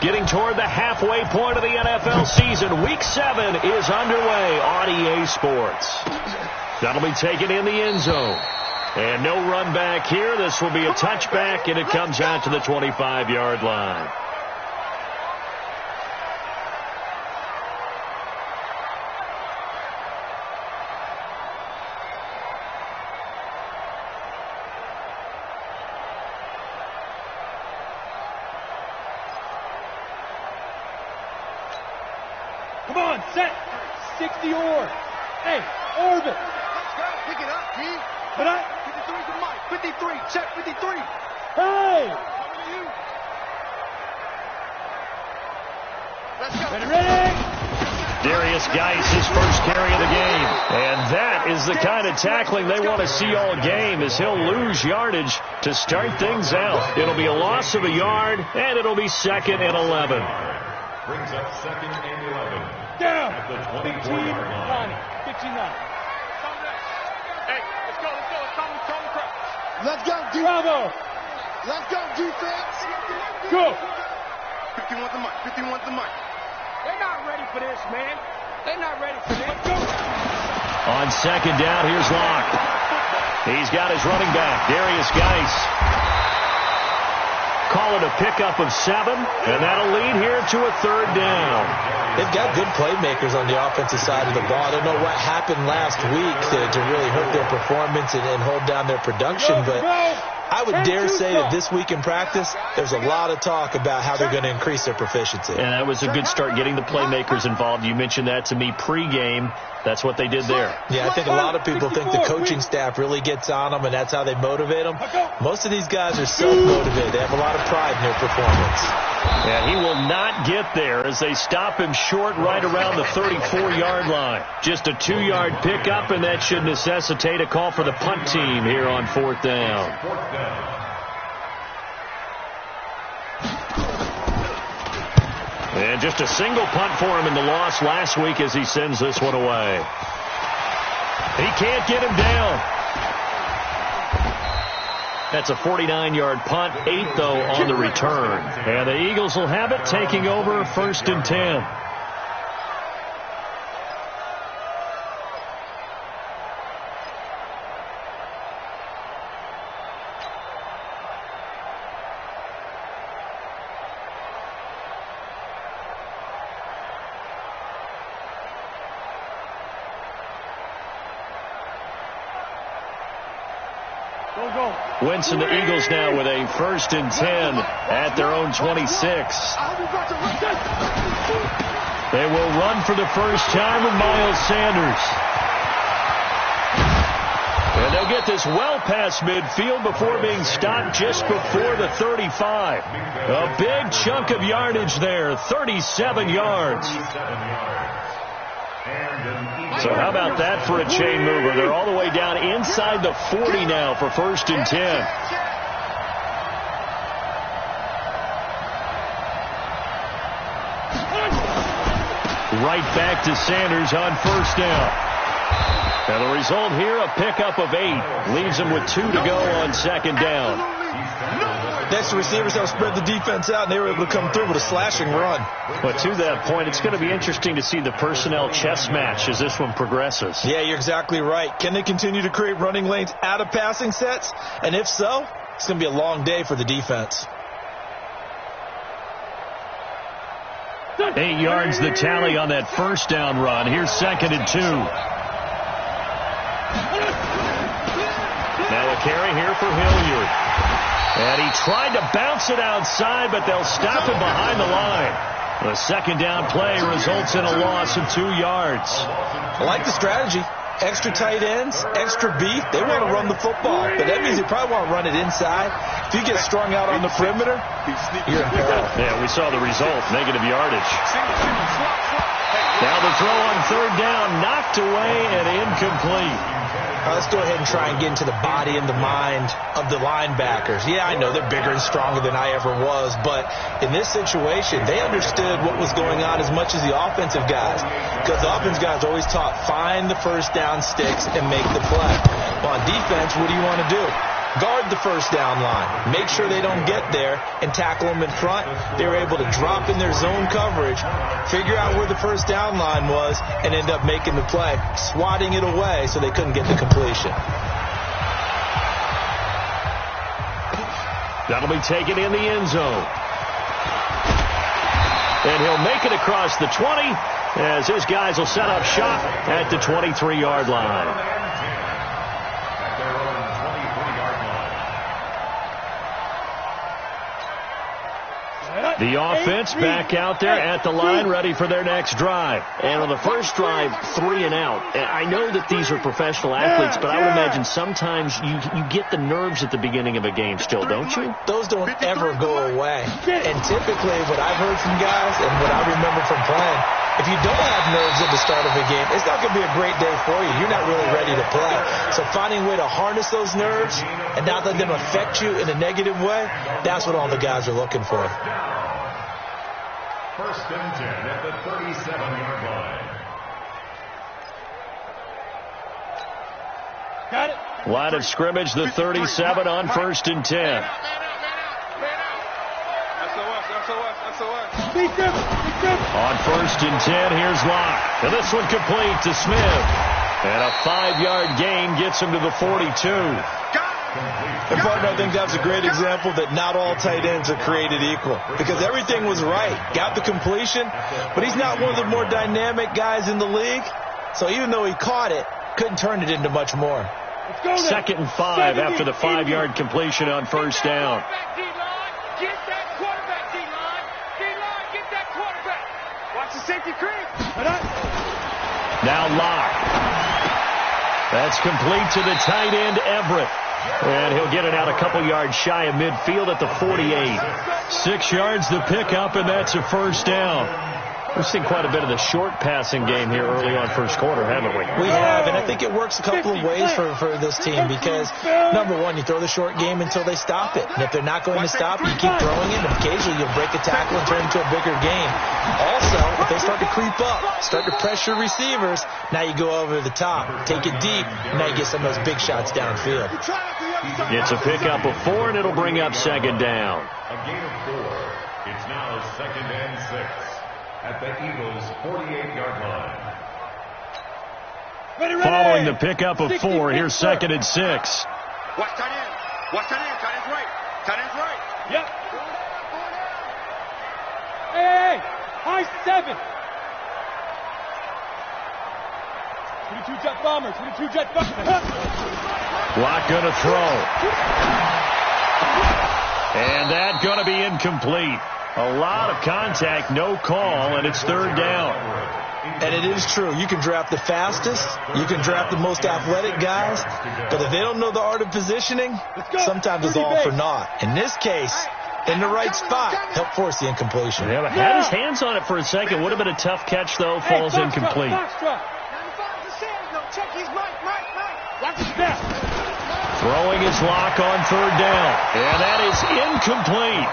Getting toward the halfway point of the NFL season. Week 7 is underway on EA Sports. That'll be taken in the end zone. And no run back here. This will be a touchback, and it comes out to the 25-yard line. Come on, set. 60 or. Hey, orbit. Let's go. Pick it up, G. But 53 to Mike. 53. Check 53. Hey. Coming to you. Let's go. Ready? Darius Geis, his first carry of the game. And that is the kind of tackling they want to see all game, as he'll lose yardage to start things out. It'll be a loss of a yard, and it'll be 2nd and 11. Brings up 2nd and 11. Down. At the 15, 24-yard line. 59. Hey, let's go. It's time to crack. Let's go, defense. Bravo. Let's go, defense. Go. 51 to Mike. 51 to Mike. They're not ready for this, man. They're not ready for this. Go. On 2nd down, here's Locke. He's got his running back, Darius Geis. Call it a pickup of 7, and that'll lead here to a 3rd down. They've got good playmakers on the offensive side of the ball. I don't know what happened last week to really hurt their performance and hold down their production, but I would dare say that this week in practice, there's a lot of talk about how they're going to increase their proficiency. And that was a good start, getting the playmakers involved. You mentioned that to me pregame. That's what they did there. Yeah, I think a lot of people think the coaching staff really gets on them, and that's how they motivate them. Most of these guys are self-motivated. They have a lot of pride in their performance. And he will not get there as they stop him short right around the 34-yard line. Just a 2-yard pickup, and that should necessitate a call for the punt team here on 4th down. And just a single punt for him in the loss last week as he sends this one away. He can't get him down. That's a 49-yard punt, 8, though, on the return. And the Eagles will have it, taking over 1st and 10. Winston, the Eagles now with a 1st and 10 at their own 26. They will run for the first time with Miles Sanders. And they'll get this well past midfield before being stopped just before the 35. A big chunk of yardage there, 37 yards. So how about that for a chain mover? They're all the way down inside the 40 now for 1st and 10. Right back to Sanders on 1st down. And the result here, a pickup of 8. Leaves them with 2 to go on 2nd down. Next, the receivers have spread the defense out, and they were able to come through with a slashing run. But to that point, it's going to be interesting to see the personnel chess match as this one progresses. Yeah, you're exactly right. Can they continue to create running lanes out of passing sets? And if so, it's going to be a long day for the defense. 8 yards the tally on that 1st down run. Here's 2nd and 2. Now a carry here for Hilliard. And he tried to bounce it outside, but they'll stop him behind the line. The 2nd down play results in a loss of 2 yards. I like the strategy. Extra tight ends, extra beef. They want to run the football, but that means they probably want to run it inside. If you get strung out on the perimeter, you're in peril. Yeah, we saw the result, negative yardage. Now the throw on 3rd down, knocked away and incomplete. Let's go ahead and try and get into the body and the mind of the linebackers. Yeah, I know they're bigger and stronger than I ever was, but in this situation, they understood what was going on as much as the offensive guys, because the offensive guys always taught, find the 1st down sticks and make the play. Well, on defense, what do you want to do? guard the first down line, make sure they don't get there, and tackle them in front. They were able to drop in their zone coverage, figure out where the first down line was, and end up making the play, swatting it away so they couldn't get the completion. That'll be taken in the end zone. And he'll make it across the 20 as his guys will set up shop at the 23-yard line. The offense back out there at the line, ready for their next drive. And on the first drive, 3 and out. I know that these are professional athletes, but I would imagine sometimes you get the nerves at the beginning of a game still, don't you? Those don't ever go away. And typically what I've heard from guys and what I remember from playing, if you don't have nerves at the start of a game, it's not going to be a great day for you. You're not really ready to play. So finding a way to harness those nerves and not let them affect you in a negative way, that's what all the guys are looking for. First and 10 at the 37-yard line. Got it. Line of scrimmage, the 37 on first and 10. SOS. On first and 10, here's Locke. And this one complete to Smith. And a 5-yard gain gets him to the 42. And, partner, I think that's a great example that not all tight ends are created equal because everything was right. Got the completion, but he's not one of the more dynamic guys in the league. So even though he caught it, couldn't turn it into much more. Second and 5 after the 5-yard completion on first down. Get that quarterback, D-line. D-line, get that quarterback. Watch the safety creep. Now Locke. That's complete to the tight end, Everett. And he'll get it out a couple yards shy of midfield at the 48. 6 yards to pick up, and that's a first down. We've seen quite a bit of the short passing game here early on first quarter, haven't we? We have, and I think it works a couple of ways for this team because, number one, you throw the short game until they stop it. And if they're not going to stop, you keep throwing it, and occasionally you'll break a tackle and turn it into a bigger game. Also, if they start to creep up, start to pressure receivers, now you go over the top, take it deep, and now you get some of those big shots downfield. It's a pickup of 4, and it'll bring up second down. A gain of 4. It's now second and 6 at the Eagles' 48-yard line. Following the pickup of 4, here's second and 6. Watch tight end. Watch tight end. Tight end's right. Tight end's right. Yep. Hey, high 7. 22 jet bomber. 22 jet bomber. Locke going to throw. And that going to be incomplete. A lot of contact, no call, and it's third down. And it is true. You can draft the fastest. You can draft the most athletic guys. But if they don't know the art of positioning, sometimes it's all for naught. In this case, in the right spot, helped force the incompletion. Yeah, but had his hands on it for a second. Would have been a tough catch, though. Falls incomplete. Throwing his Locke on third down. And that is incomplete.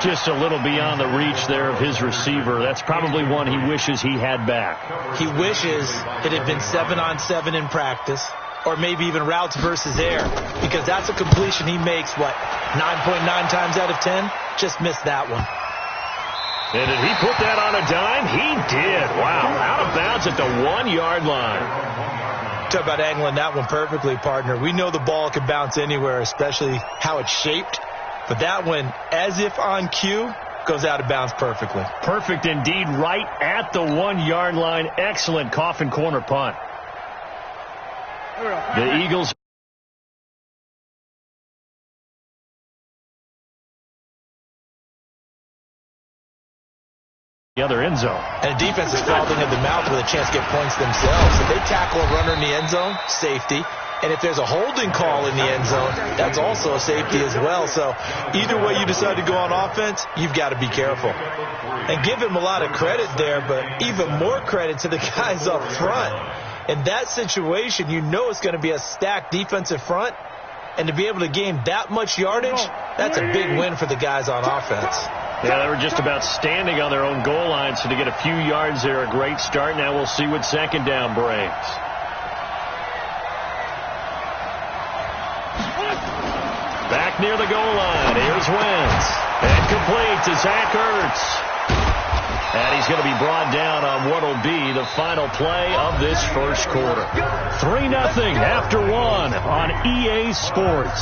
Just a little beyond the reach there of his receiver. That's probably one he wishes he had back. He wishes it had been 7-on-7 in practice, or maybe even routes versus air, because that's a completion he makes, 9.9 times out of 10? Just missed that one. And did he put that on a dime? He did. Wow. Out of bounds at the 1-yard line. Talk about angling that one perfectly, partner. We know the ball can bounce anywhere, especially how it's shaped. But that one, as if on cue, goes out of bounds perfectly. Perfect indeed, right at the 1-yard line. Excellent coffin corner punt. The Eagles. The other end zone. And the defense is fouling at the mouth with a chance to get points themselves. If they tackle a runner in the end zone, safety. And if there's a holding call in the end zone, that's also a safety as well. So either way you decide to go on offense, you've got to be careful. And give him a lot of credit there, but even more credit to the guys up front. In that situation, you know it's going to be a stacked defensive front. And to be able to gain that much yardage, that's a big win for the guys on offense. Yeah, they were just about standing on their own goal line, so to get a few yards there, a great start. Now we'll see what second down brings. near the goal line. Here's Wentz. And complete to Zach Ertz. And he's going to be brought down on what will be the final play of this first quarter. 3-0 after 1 on EA Sports.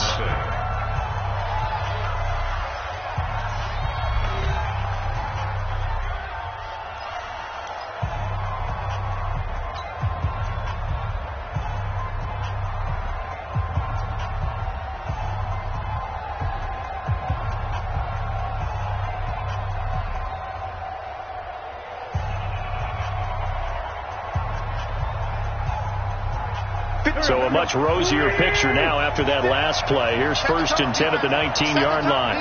So a much rosier picture now after that last play. Here's 1st and 10 at the 19-yard line.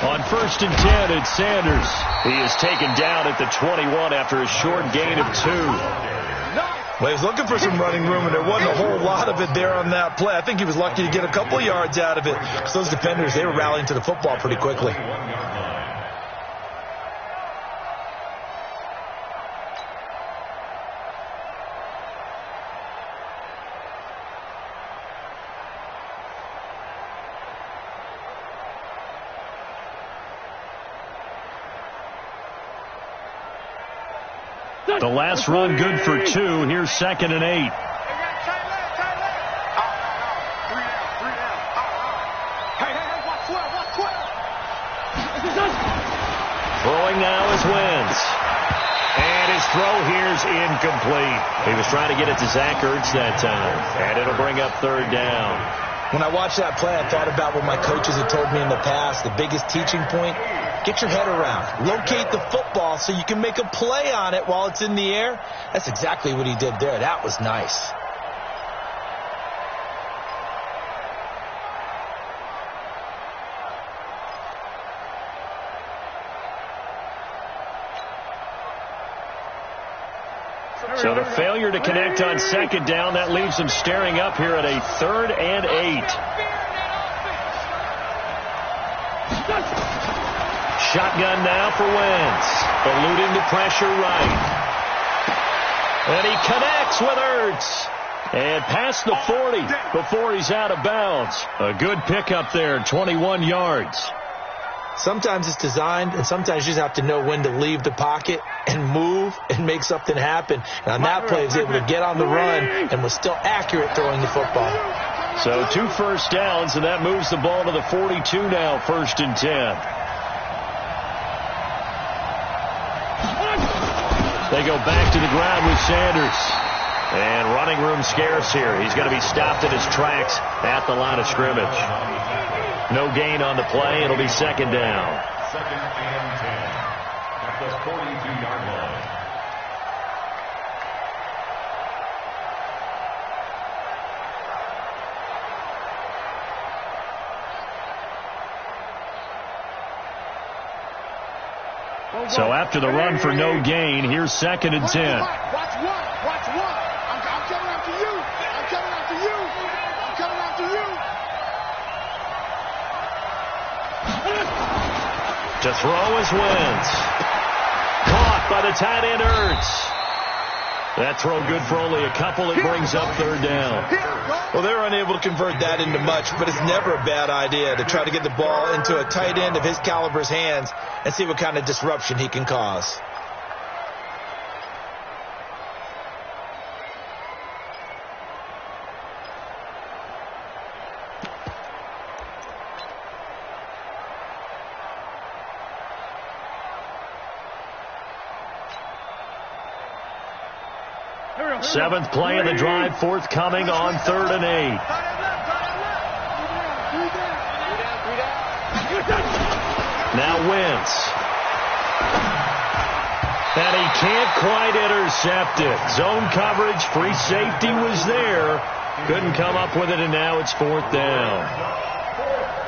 On 1st and 10, it's Sanders. He is taken down at the 21 after a short gain of 2. Well, he was looking for some running room, and there wasn't a whole lot of it there on that play. I think he was lucky to get a couple yards out of it. Because those defenders, they were rallying to the football pretty quickly. The last run good for 2. Here's 2nd and 8. Throwing now is Wentz. And his throw here's incomplete. He was trying to get it to Zach Ertz that time. And it'll bring up 3rd down. When I watched that play, I thought about what my coaches had told me in the past. The biggest teaching point, get your head around. Locate the football so you can make a play on it while it's in the air. That's exactly what he did there. That was nice. So the failure to connect on 2nd down, that leaves them staring up here at a 3rd and 8. Shotgun now for Wentz. Eluding the pressure right. And he connects with Ertz. And past the 40 before he's out of bounds. A good pickup there, 21 yards. Sometimes it's designed, and sometimes you just have to know when to leave the pocket and move and make something happen. And on that play, he was able to get on the run and was still accurate throwing the football. So 2 first downs, and that moves the ball to the 42 now, 1st and 10. They go back to the ground with Sanders. And running room scarce here. He's going to be stopped in his tracks at the line of scrimmage. No gain on the play. It'll be 2nd down. 2nd and 10 at the 42-yard line. So after the run for no gain, here's 2nd and 10. Watch one. Watch one. I'm coming after you. I'm coming after you. I'm coming after you. To throw is Wentz. Caught by the tight end Ertz. That throw good for only a couple. It brings up 3rd down. Well, they were unable to convert that into much, but it's never a bad idea to try to get the ball into a tight end of his caliber's hands and see what kind of disruption he can cause. Seventh play of the drive, forthcoming on 3rd and 8. Now Wentz. And he can't quite intercept it. Zone coverage, free safety was there. Couldn't come up with it, and now it's 4th down.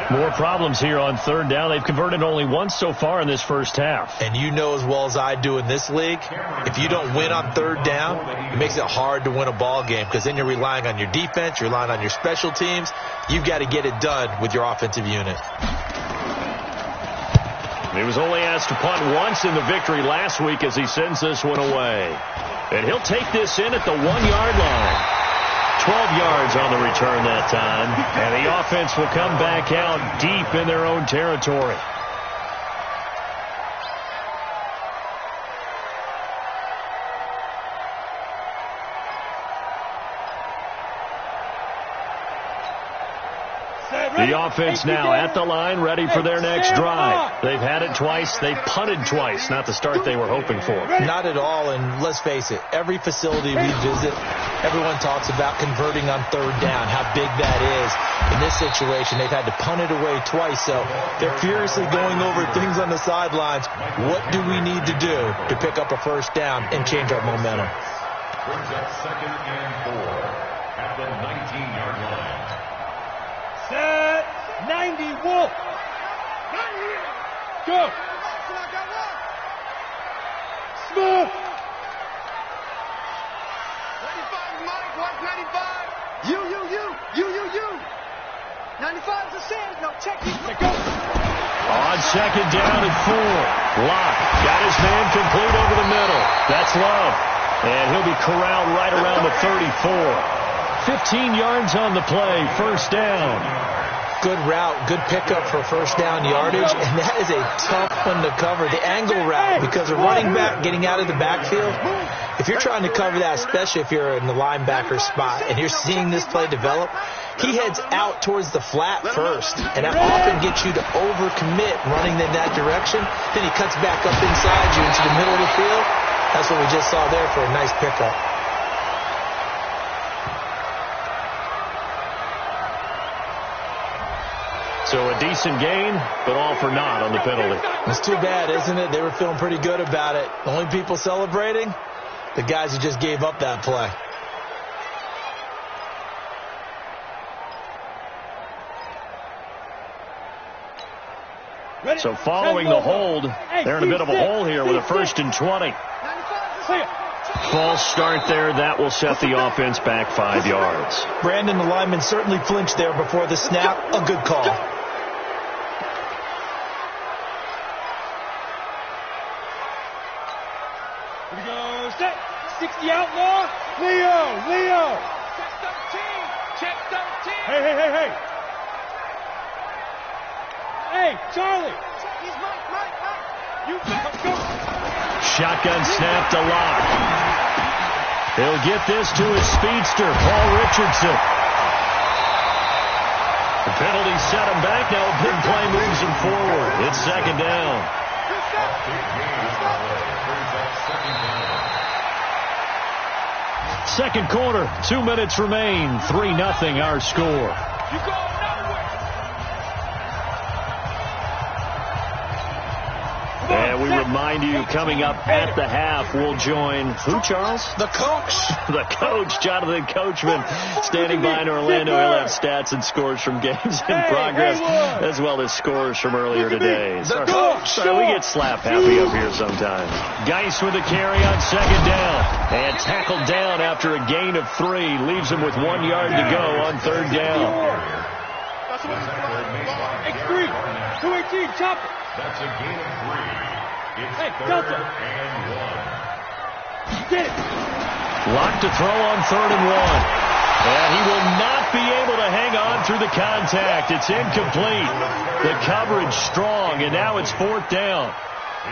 More problems here on 3rd down. They've converted only once so far in this first half. And you know as well as I do in this league, if you don't win on 3rd down, it makes it hard to win a ball game because then you're relying on your defense, you're relying on your special teams. You've got to get it done with your offensive unit. He was only asked to punt once in the victory last week as he sends this one away. And he'll take this in at the 1-yard line. 12 yards on the return that time. And the offense will come back out deep in their own territory. The offense now at the line, ready for their next drive. They've had it twice. They've punted twice. Not the start they were hoping for. Not at all, and let's face it, every facility we visit, everyone talks about converting on third down, how big that is. In this situation, they've had to punt it away twice, so they're furiously going over things on the sidelines. What do we need to do to pick up a first down and change our momentum? Brings up 2nd and 4 at the 19-yard line. Set 90, Wolf. Go. Smith. 95, Mike. Watch 95. You. 95 is a send. No, check it. Go. On 2nd down and 4. Locke got his man complete over the middle. That's Love. And he'll be corralled right around the 34. 15 yards on the play, first down. Good route, good pickup for first down yardage, and that is a tough one to cover. The angle route, because a running back getting out of the backfield, if you're trying to cover that, especially if you're in the linebacker spot and you're seeing this play develop, he heads out towards the flat first, and that often gets you to overcommit running in that direction. Then he cuts back up inside you into the middle of the field. That's what we just saw there for a nice pickup. So a decent gain, but all for naught on the penalty. It's too bad, isn't it? They were feeling pretty good about it. The only people celebrating, the guys who just gave up that play. So following the hold, they're in a bit of a hole here with a 1st and 20. False start there. That will set the offense back 5 yards. Brandon, the lineman certainly flinched there before the snap. A good call. Here we go. Set. 60 outlaw. Leo. Check 13. Hey. Hey, Charlie. He's Mike. You go. Shotgun snap to Locke. He'll get this to his speedster, Paul Richardson. The penalty set him back. Now a big play moves him forward. It's 2nd down. Second quarter, 2 minutes remain. 3-0 our score. You go nowhere. And we remind you, coming up at the half, we'll join who, Charles? The coach. The coach, Jonathan Coachman, standing by in Orlando. He'll have stats and scores from games in progress, as well as scores from earlier today. Sorry, we get slap happy up here sometimes. Geis with the carry on 2nd down. And tackled down after a gain of 3. Leaves him with 1 yard to go on 3rd down. X3. 218. Chop it. That's a gain of 3. It's Hey, 3rd Delta. and 1. Get it. Locked to throw on 3rd and 1. And he will not be able to hang on through the contact. It's incomplete. The coverage strong, and now it's 4th down.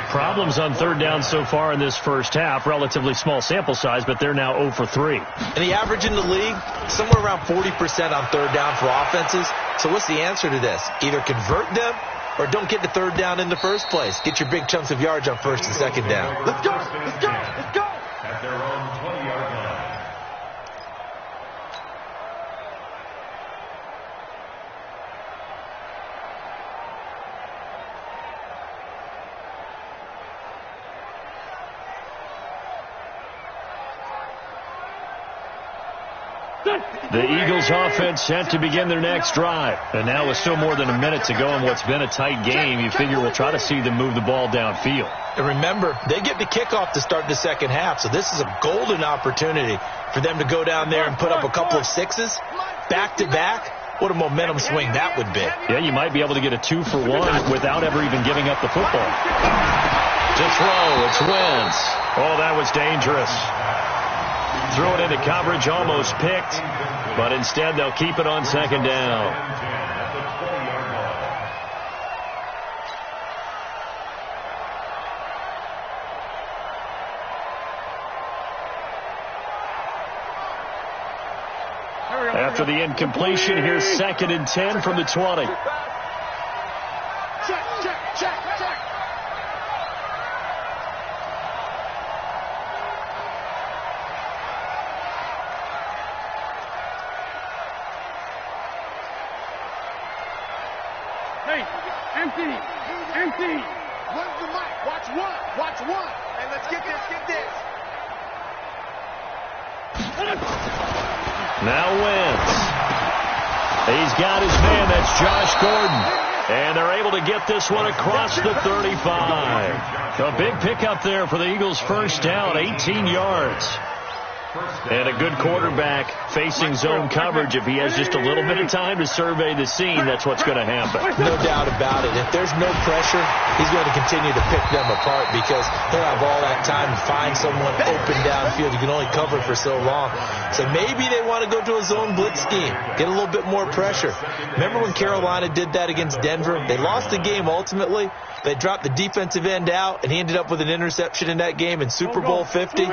Problems on 3rd down so far in this first half. Relatively small sample size, but they're now 0 for 3. And the average in the league, somewhere around 40% on 3rd down for offenses. So what's the answer to this? Either convert them or don't get to 3rd down in the first place. Get your big chunks of yards on 1st and 2nd down. Let's go. At their own 20-yard line. The Eagles offense set to begin their next drive. And now with still more than a minute to go in what's been a tight game, you figure we'll try to see them move the ball downfield. And remember, they get the kickoff to start the second half, so this is a golden opportunity for them to go down there and put up a couple of 6s back-to-back What a momentum swing that would be. Yeah, you might be able to get a 2-for-1 without ever even giving up the football. To throw, it's Wentz. Oh, that was dangerous. Threw it into coverage, almost picked, but instead they'll keep it on second down. After the incompletion, here's 2nd and 10 from the 20. Check, check, check, check. Hey, empty, empty. Where's the mic? Watch one, watch one. Hey, let's get this, get this. Now Wentz. He's got his man. That's Josh Gordon. And they're able to get this one across the 35. A big pickup there for the Eagles' first down, 18 yards. And a good quarterback facing zone coverage. If he has just a little bit of time to survey the scene, that's what's going to happen. No doubt about it. If there's no pressure, he's going to continue to pick them apart because he'll have all that time to find someone open downfield. You can only cover for so long. So maybe they want to go to a zone blitz scheme, get a little bit more pressure. Remember when Carolina did that against Denver? They lost the game ultimately. They dropped the defensive end out, and he ended up with an interception in that game in Super Bowl 50.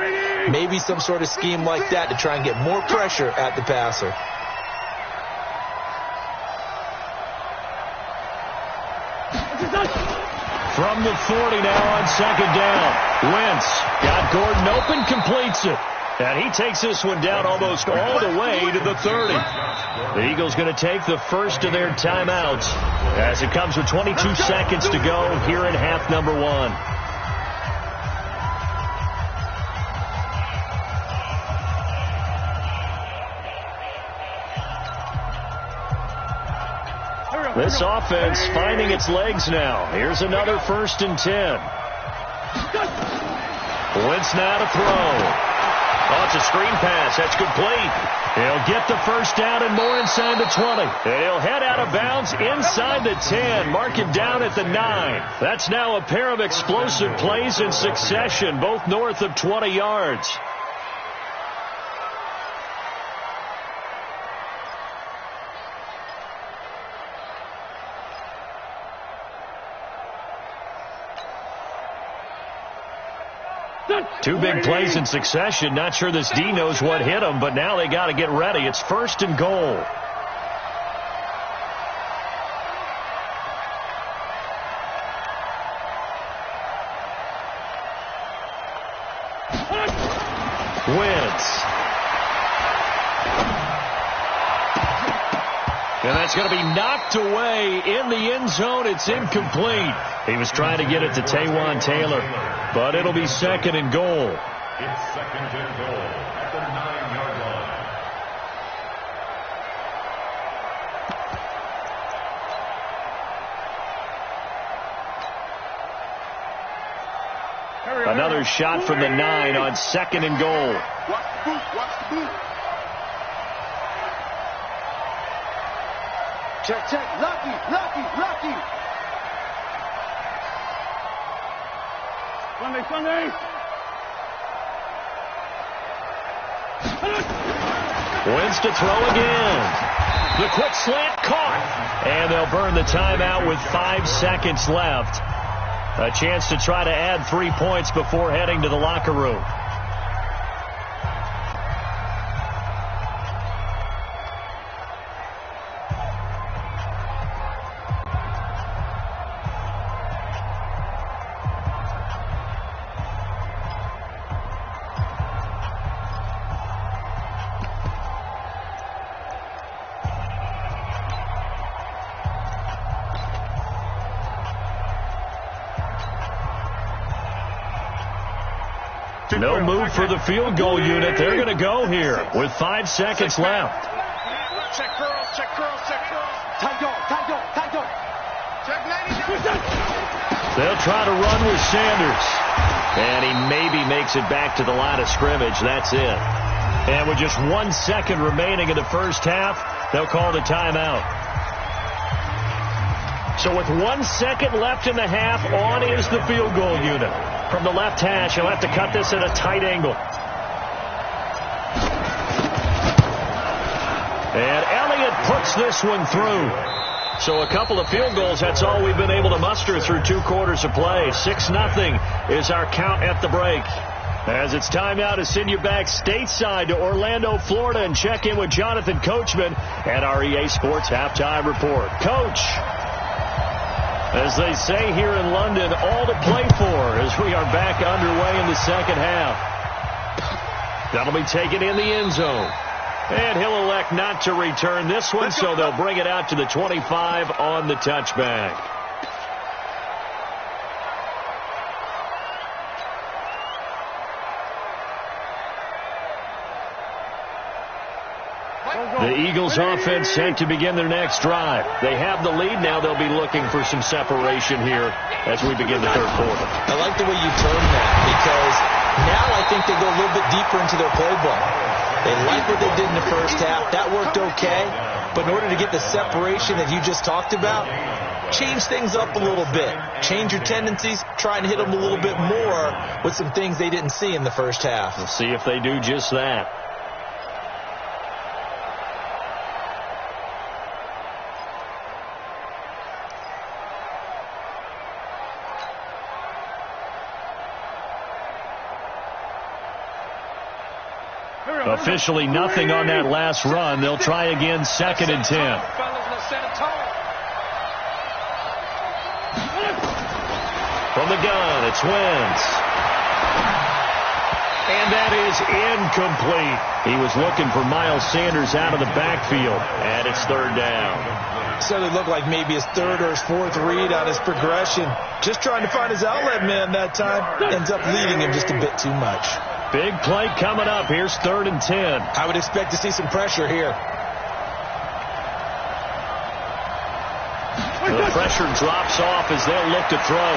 Maybe some sort of scheme like that to try and get more pressure at the passer. From the 40 now on second down. Wentz got Gordon open, completes it. And he takes this one down almost all the way to the 30. The Eagles going to take the first of their timeouts as it comes with 22 seconds to go here in half number 1. This offense finding its legs now. Here's another 1st and 10. Wentz now to throw. Oh, it's a screen pass. That's complete. He'll get the first down and more inside the 20. He'll head out of bounds inside the 10. Mark him down at the 9. That's now a pair of explosive plays in succession, both north of 20 yards. Two big plays in succession. Not sure this D knows what hit him, but now they got to get ready. It's 1st and goal. Wentz. And that's going to be knocked away in the end zone. It's incomplete. He was trying to get it to Taywan Taylor, but it'll be 2nd and goal. It's 2nd and goal at the 9-yard line. Another shot from the 9 on 2nd and goal. Watch the boot, watch the boot. Check, check, lucky, lucky, lucky. Sunday, Sunday. Wentz to throw again. The quick slant caught. And they'll burn the timeout with 5 seconds left. A chance to try to add 3 points before heading to the locker room. No move for the field goal unit. They're going to go here with 5 seconds left. Check girls, check girls, check girls. Tight dog, tight dog, tight dog. Check ladies. They'll try to run with Sanders. And he maybe makes it back to the line of scrimmage. That's it. And with just 1 second remaining in the first half, They'll call the timeout. So with 1 second left in the half, on is the field goal unit. From the left hash, he'll have to cut this at a tight angle. And Elliott puts this one through. So a couple of field goals, that's all we've been able to muster through 2 quarters of play. 6-0 is our count at the break. As it's time now to send you back stateside to Orlando, Florida, and check in with Jonathan Coachman at our EA Sports Halftime Report. Coach, as they say here in London, all to play for as we are back underway in the second half. That'll be taken in the end zone. And he'll elect not to return this one, so they'll bring it out to the 25 on the touchback. The Eagles offense set to begin their next drive. They have the lead now. They'll be looking for some separation here as we begin the third quarter. I like the way you term that, because now I think they go a little bit deeper into their playbook. They like what they did in the first half. That worked okay. But in order to get the separation that you just talked about, change things up a little bit. Change your tendencies. Try and hit them a little bit more with some things they didn't see in the first half. We'll see if they do just that. Officially nothing on that last run. They'll try again, 2nd and 10. From the gun, it's Wentz. And that is incomplete. He was looking for Miles Sanders out of the backfield, and it's 3rd down. So it looked like maybe his 3rd or his 4th read on his progression. Just trying to find his outlet man that time. Ends up leading him just a bit too much. Big play coming up. Here's 3rd and 10. I would expect to see some pressure here. The pressure drops off as they'll look to throw.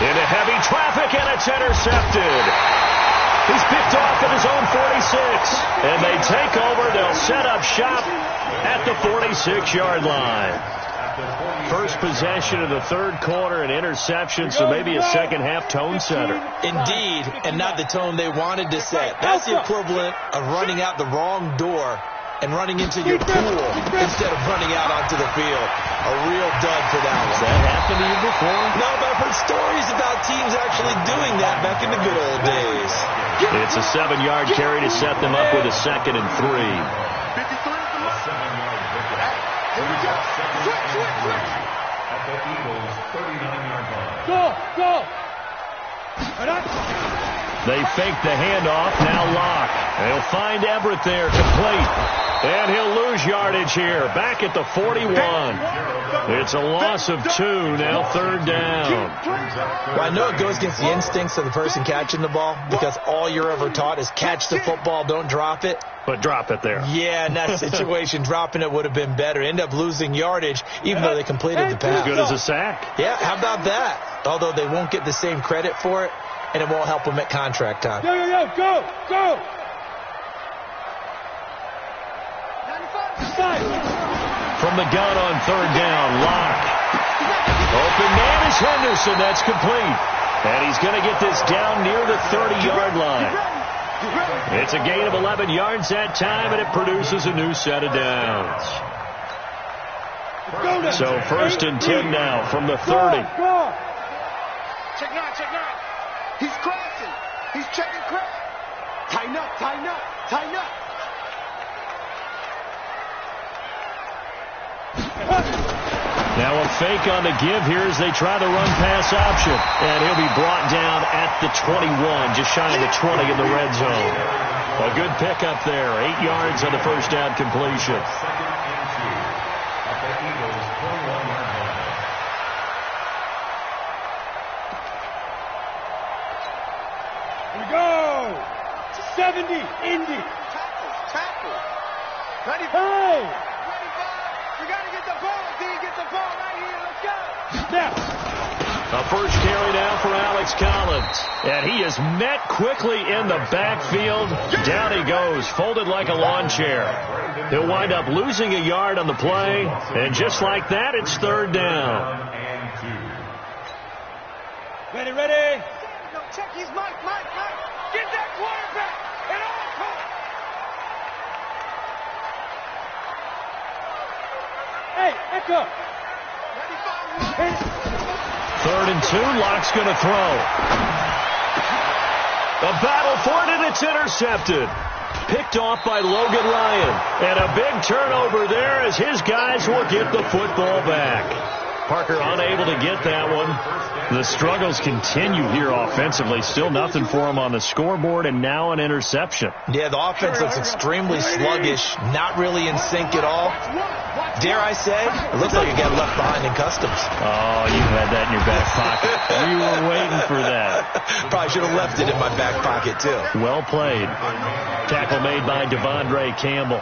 Into heavy traffic, and it's intercepted. He's picked off at his own 46. And they take over. They'll set up shop at the 46-yard line. First possession of the third quarter, an interception, so maybe a second-half tone setter. Indeed, and not the tone they wanted to set. That's the equivalent of running out the wrong door and running into your pool instead of running out onto the field. A real dud for that one. Has that happened to you before? No, but I've heard stories about teams actually doing that back in the good old days. It's a 7-yard carry to set them up with a 2nd and 3. At the Eagles' 39-yard line. Go! They fake the handoff, now Locke. They'll find Everett there, complete. And he'll lose yardage here, back at the 41. It's a loss of 2, now 3rd down. Well, I know it goes against the instincts of the person catching the ball, because all you're ever taught is catch the football, don't drop it. But drop it there. Yeah, in that situation, dropping it would have been better. End up losing yardage, even though they completed the pass. As good as a sack. Yeah, how about that? Although they won't get the same credit for it, and it won't help them at contract time. Go! From the gun on 3rd down, Locke. Open man is Henderson. That's complete. And he's going to get this down near the 30-yard line. It's a gain of 11 yards that time, and it produces a new set of downs. So 1st and 10 now from the 30. Check 9. He's crashing. He's checking crack. Tighten up. Now a fake on the give here as they try the run-pass option. And he'll be brought down at the 21, just shy of the 20 in the red zone. A good pickup there. 8 yards on the first down completion. 2nd and 2 at the Eagles' 21-yard line. We go! 70, Indy. Tackle. Ready? Hey! We got to get the ball. D, get the ball right here. Let's go. Snap. A first carry now for Alex Collins. And he is met quickly in the backfield. Down he goes, folded like a lawn chair. He'll wind up losing a yard on the play. And just like that, it's third down. Ready, ready. No, check his Mike. Get that quarterback. And all come. Hey, echo. Third and 2, Locke's going to throw. A battle for it, and it's intercepted. Picked off by Logan Ryan. And a big turnover there as his guys will get the football back. Parker unable to get that one. The struggles continue here offensively. Still nothing for him on the scoreboard, and now an interception. Yeah, the offense looks extremely sluggish, not really in sync at all. Dare I say, it looks like it got left behind in customs. Oh, you had that in your back pocket. You were waiting for that. Probably should have left it in my back pocket, too. Well played. Tackle made by Devondre Campbell.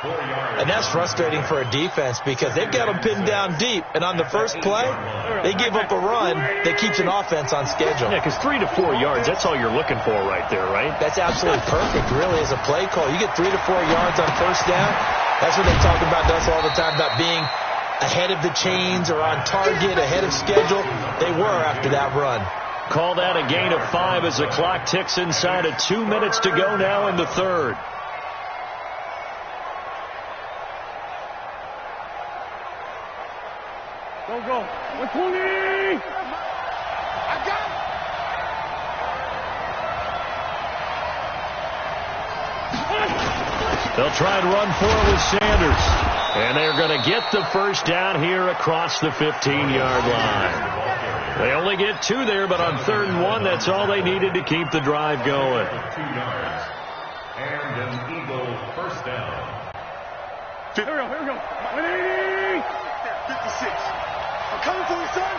And that's frustrating for a defense because they've got them pinned down deep. And on the first play, they give up a run that keeps an offense on schedule. Yeah, because 3 to 4 yards, that's all you're looking for right there, right? That's absolutely perfect, really, as a play call. You get 3 to 4 yards on first down. That's what they talk about to us all the time, about being ahead of the chains or on target, ahead of schedule. They were after that run. Call that a gain of 5 as the clock ticks inside of 2 minutes to go now in the third. Go. 120. I got it. They'll try and run for it with Sanders. And they're going to get the first down here across the 15-yard line. They only get 2 there, but on 3rd and 1, that's all they needed to keep the drive going. 2 yards. And an Eagle first down. Here we go. 180. 56. I'm coming for you, son.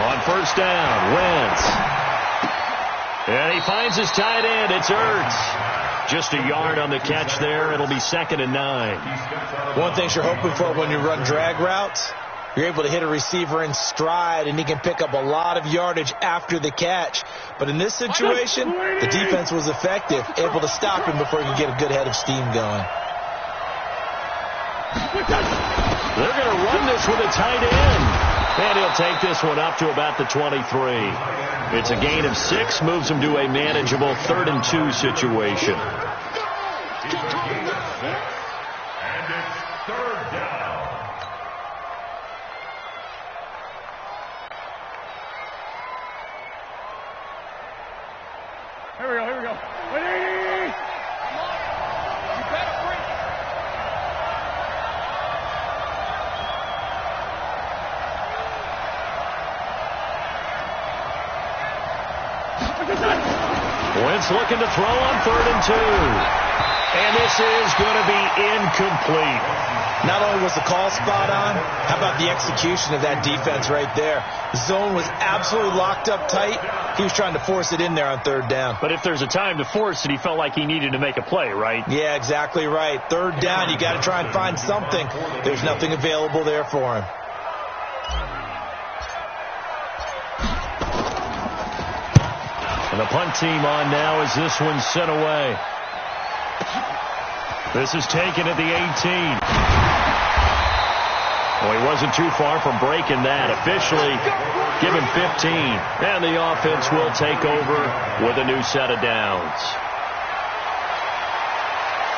On first down, Wentz. And he finds his tight end. It's Ertz. Just a yard on the catch there. It'll be 2nd and 9. One thing you're hoping for when you run drag routes, you're able to hit a receiver in stride, and he can pick up a lot of yardage after the catch. But in this situation, the defense was effective, able to stop him before he could get a good head of steam going. They're going to run this with a tight end. And he'll take this one up to about the 23. It's a gain of 6, moves him to a manageable 3rd and 2 situation. And it's 3rd down. Here we go. 180. You better bring it. Wentz looking to throw on 3rd and 2. And this is going to be incomplete. Not only was the call spot on, how about the execution of that defense right there? The zone was absolutely locked up tight. He was trying to force it in there on 3rd down. But if there's a time to force it, he felt like he needed to make a play, right? Yeah, exactly right. 3rd down, you got to try and find something. There's nothing available there for him. And the punt team on now as this one's sent away. This is taken at the 18. Well, he wasn't too far from breaking that. Officially given 15. And the offense will take over with a new set of downs.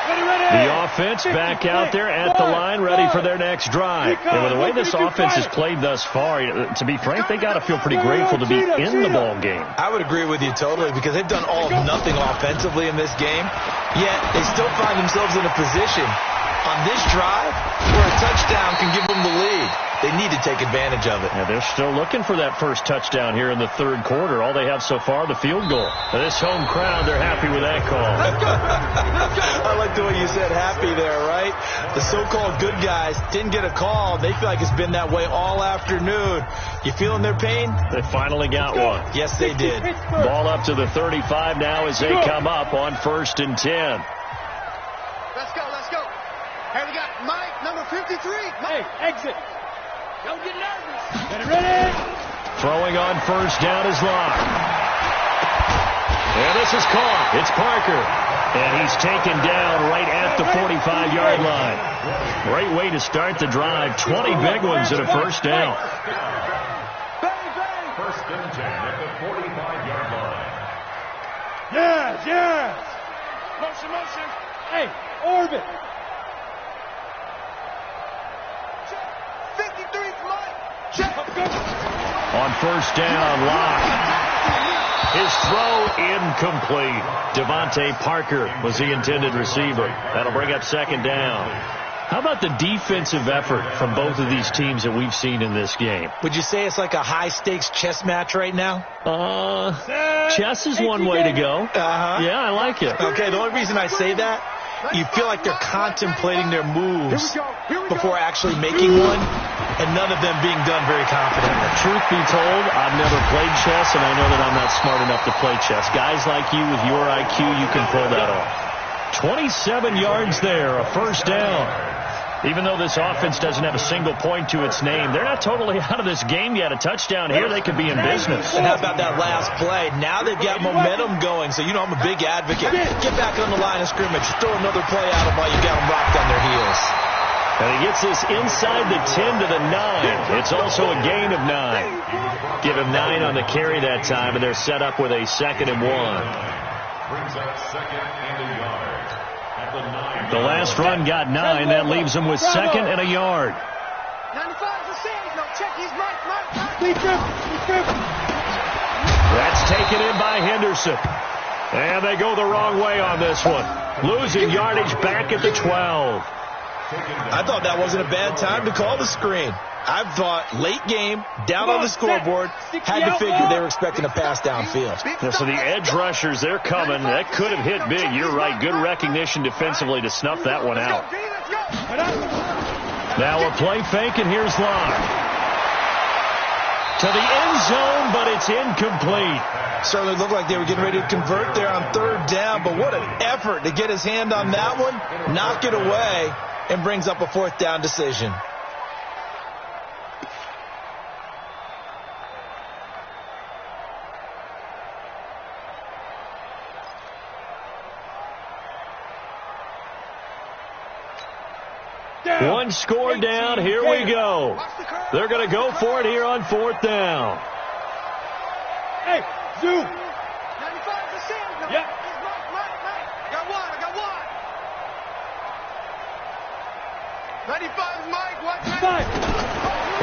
The offense back out there at the line, ready for their next drive. And with the way this offense has played thus far, to be frank, they got to feel pretty grateful to be in the ball game. I would agree with you totally because they've done all of nothing offensively in this game, yet they still find themselves in a position on this drive where a touchdown can give them the lead. They need to take advantage of it. Yeah, they're still looking for that first touchdown here in the 3rd quarter. All they have so far, the field goal. Now, this home crowd, they're happy with that call. I like the way you said happy there, right? The so-called good guys didn't get a call. They feel like it's been that way all afternoon. You feeling their pain? They finally got one. Yes, they did. Ball up to the 35 now as they come up on 1st and 10. Let's go. Hey, we got Mike, number 15. Hey, exit. Don't get nervous. Get it ready. Throwing on first down is Locke. And this is caught. It's Parker. And he's taken down right at the 45-yard line. Great way to start the drive. 20 big ones and a first down. First and 10 at the 45-yard line. Yes, yes. Motion, motion. Hey, orbit. 53, Mike. Check. On first down, Locke. His throw incomplete. Devontae Parker was the intended receiver. That'll bring up second down. How about the defensive effort from both of these teams that we've seen in this game? Would you say it's like a high-stakes chess match right now? Chess is one way to go. Yeah, I like it. Okay, the only reason I say that, you feel like they're contemplating their moves before actually making one, and none of them being done very confidently. Truth be told, I've never played chess, and I know that I'm not smart enough to play chess. Guys like you with your IQ, you can pull that off. 27 yards there, a first down. Even though this offense doesn't have a single point to its name, they're not totally out of this game yet. A touchdown here, they could be in business. And how about that last play? Now they've got momentum going, so you know I'm a big advocate. Get back on the line of scrimmage. Throw another play at them while you got them rocked on their heels. And he gets this inside the 10 to the 9. It's also a gain of 9. Give him 9 on the carry that time, and they're set up with a 2nd and 1. Brings up second and a yard. At the 9. The last run got 9. That leaves him with 2nd and a yard. 95 is the same. No, check. He's right. Lead grip. That's taken in by Henderson. And they go the wrong way on this one. Losing yardage back at the 12. I thought that wasn't a bad time to call the screen. I thought late game, down on the scoreboard, had to figure they were expecting a pass downfield. Yeah, so the edge rushers, they're coming. That could have hit big. You're right. Good recognition defensively to snuff that one out. Now a play fake, and here's Locke. To the end zone, but it's incomplete. Certainly looked like they were getting ready to convert there on third down, but what an effort to get his hand on that one, knock it away, and brings up a fourth down decision. One score down. Here we go. They're going to go for it here on fourth down. Hey, zoom. 95 is the same. No, Yeah. he's right. I got one. 95 is Mike. What's Five.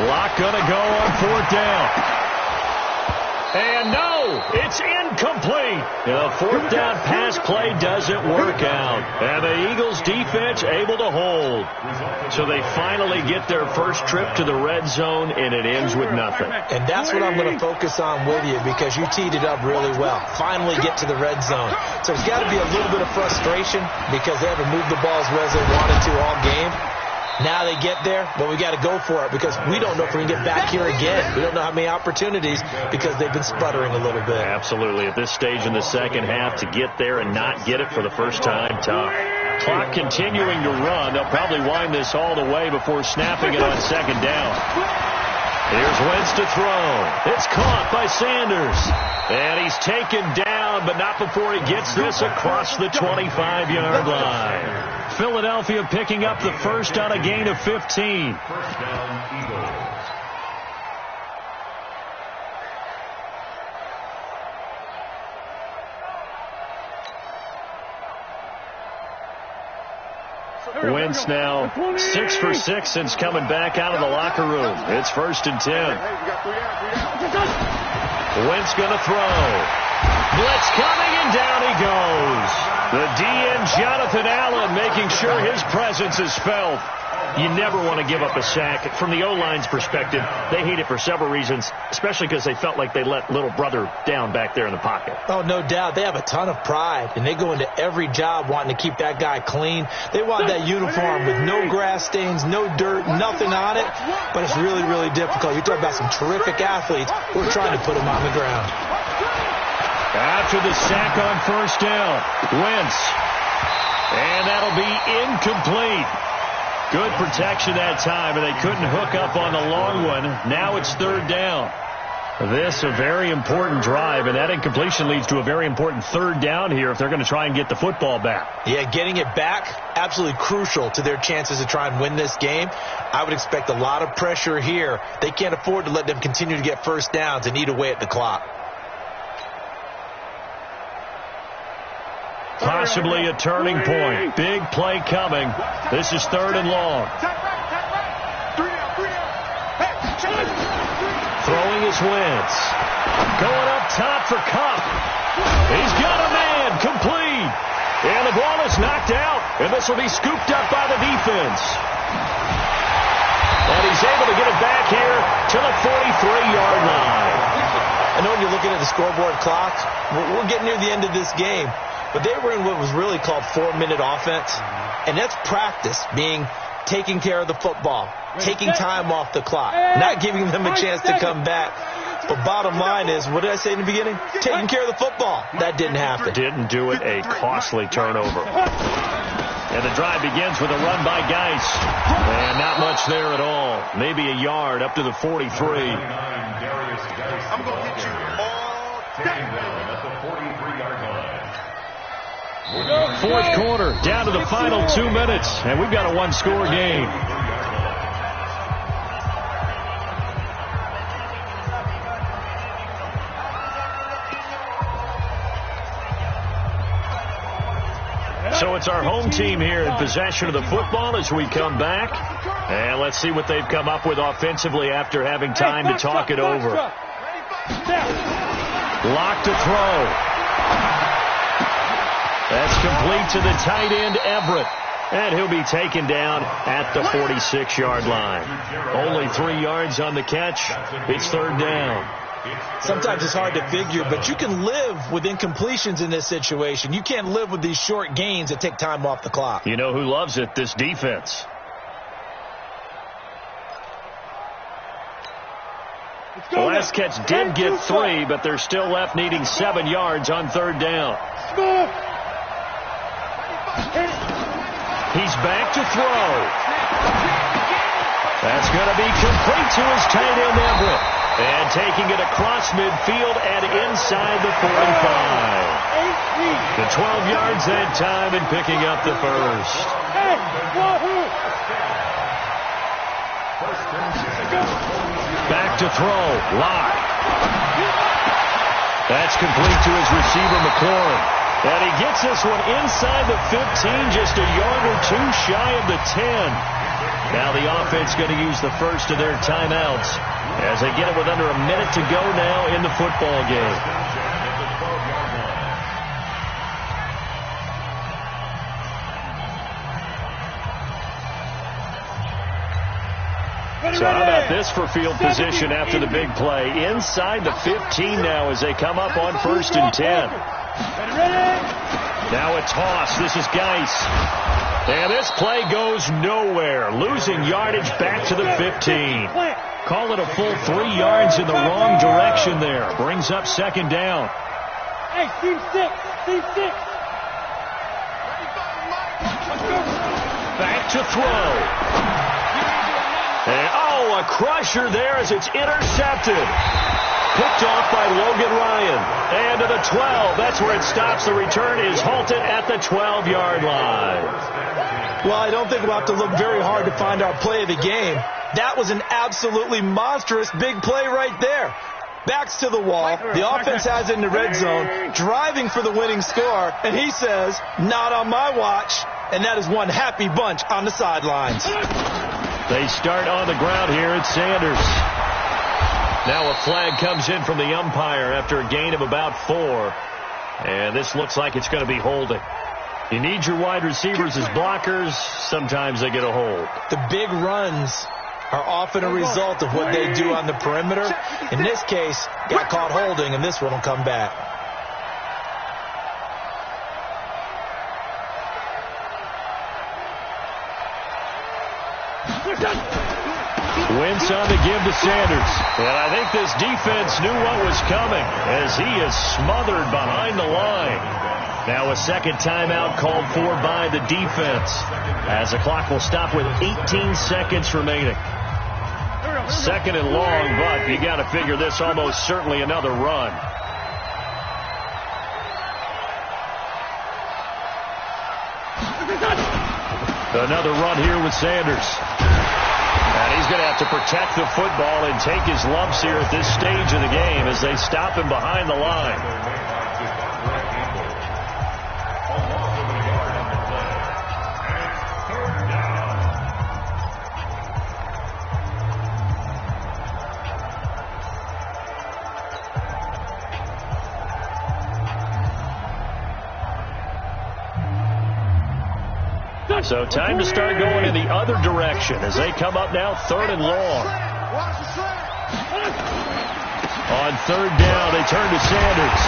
Locke going to go on fourth down. And no, it's incomplete. The fourth down pass play doesn't work out. And the Eagles defense able to hold. So they finally get their first trip to the red zone, and it ends with nothing. And that's what I'm going to focus on with you, because you teed it up really well. Finally get to the red zone. So there's got to be a little bit of frustration because they haven't moved the ball as well as they wanted to all game. Now they get there, but we got to go for it because we don't know if we can get back here again. We don't know how many opportunities because they've been sputtering a little bit. Absolutely. At this stage in the second half, to get there and not get it for the first time, tough. Clock continuing to run. They'll probably wind this all the way before snapping it on second down. Here's Wentz to throw. It's caught by Sanders. And he's taken down, but not before he gets this across the 25-yard line. Philadelphia picking up the first on a gain of 15. First down, Eagles. Wentz now 6 for 6 since coming back out of the locker room. It's 1st and 10. Wentz going to throw. Blitz coming, and down he goes. The DN, Jonathan Allen, making sure his presence is felt. You never want to give up a sack. From the O-line's perspective, they hate it for several reasons, especially because they felt like they let little brother down back there in the pocket. Oh, no doubt. They have a ton of pride, and they go into every job wanting to keep that guy clean. They want that uniform with no grass stains, no dirt, nothing on it, but it's really, really difficult. You're talking about some terrific athletes. We're trying to put them on the ground. After the sack on first down, Wentz. And that'll be incomplete. Good protection that time, and they couldn't hook up on the long one. Now it's third down. This a very important drive, and that incompletion leads to a very important third down here if they're going to try and get the football back. Yeah, getting it back, absolutely crucial to their chances to try and win this game. I would expect a lot of pressure here. They can't afford to let them continue to get first downs and eat away at the clock. Possibly a turning point. Big play coming. This is third and long. Throwing his Wentz. Going up top for Cup. He's got a man. Complete. And the ball is knocked out. And this will be scooped up by the defense. And he's able to get it back here to the 43-yard line. I know when you're looking at the scoreboard clock, we're getting near the end of this game. But they were in what was really called 4-minute offense. And that's practice, being taking care of the football, taking time off the clock, not giving them a chance to come back. But bottom line is, what did I say in the beginning? Taking care of the football. That didn't happen. Didn't do it. A costly turnover. And the drive begins with a run by Geis. And not much there at all. Maybe a yard up to the 43. I'm going to hit you all day. At the 43-yard line. Fourth quarter, down to the final 2 minutes, and we've got a one-score game. So it's our home team here in possession of the football as we come back. And let's see what they've come up with offensively after having time to talk it over. Lock to throw. That's complete to the tight end, Everett. And he'll be taken down at the 46-yard line. Only 3 yards on the catch. It's third down. Sometimes it's hard to figure, but you can live with incompletions in this situation. You can't live with these short gains that take time off the clock. You know who loves it? This defense. The last catch did get 3, but they're still left needing 7 yards on third down. He's back to throw. That's going to be complete to his tight end, Everett. And taking it across midfield and inside the 45. The 12 yards that time and picking up the first. Back to throw. Lock. That's complete to his receiver, McLaurin. And he gets this one inside the 15, just a yard or 2 shy of the 10. Now the offense going to use the first of their timeouts as they get it with under a minute to go now in the football game. So how about this for field position after the big play? Inside the 15 now as they come up on 1st and 10. Now a toss. This is Geis. And this play goes nowhere. Losing yardage back to the 15. Call it a full 3 yards in the wrong direction there. Brings up second down. Hey, team 6. Back to throw. And, a crusher there as it's intercepted. Picked off by Logan Ryan. And to the 12. That's where it stops. The return is halted at the 12-yard line. Well, I don't think we'll have to look very hard to find our play of the game. That was an absolutely monstrous big play right there. Backs to the wall. The offense has it in the red zone, driving for the winning score. And he says, not on my watch. And that is one happy bunch on the sidelines. They start on the ground here at Sanders. Now a flag comes in from the umpire after a gain of about 4. And this looks like it's going to be holding. You need your wide receivers as blockers. Sometimes they get a hold. The big runs are often a result of what they do on the perimeter. In this case, got caught holding, and this one will come back. Wentz on the give return to Sanders. And I think this defense knew what was coming as he is smothered behind the line. Now a second timeout called for by the defense as the clock will stop with 18 seconds remaining. Second and long, but you got to figure this almost certainly another run. Another run here with Sanders. And he's going to have to protect the football and take his lumps here at this stage of the game as they stop him behind the line. So time to start going in the other direction as they come up now third and long. On third down, they turn to Sanders.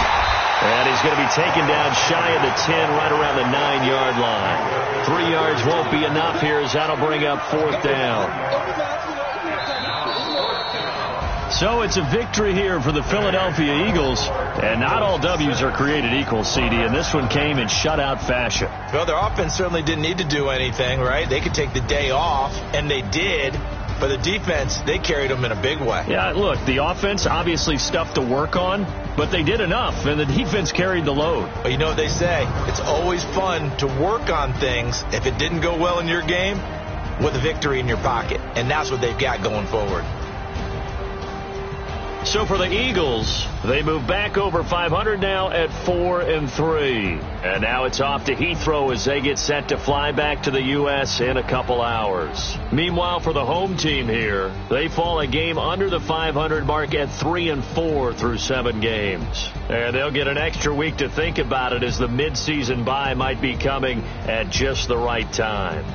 And he's going to be taken down shy of the 10, right around the 9-yard line. 3 yards won't be enough here as that'll bring up fourth down. So it's a victory here for the Philadelphia Eagles. And not all W's are created equal, CD, and this one came in shutout fashion. Well, their offense certainly didn't need to do anything, right? They could take the day off, and they did. But the defense, they carried them in a big way. Yeah, look, the offense, obviously stuff to work on, but they did enough, and the defense carried the load. But you know what they say? It's always fun to work on things if it didn't go well in your game with a victory in your pocket. And that's what they've got going forward. So for the Eagles, they move back over 500 now at 4-3. And now it's off to Heathrow as they get set to fly back to the U.S. in a couple hours. Meanwhile, for the home team here, they fall a game under the 500 mark at 3-4 through 7 games. And they'll get an extra week to think about it as the midseason bye might be coming at just the right time.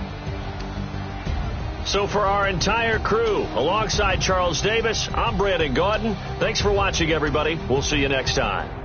So for our entire crew, alongside Charles Davis, I'm Brandon Gaudin. Thanks for watching, everybody. We'll see you next time.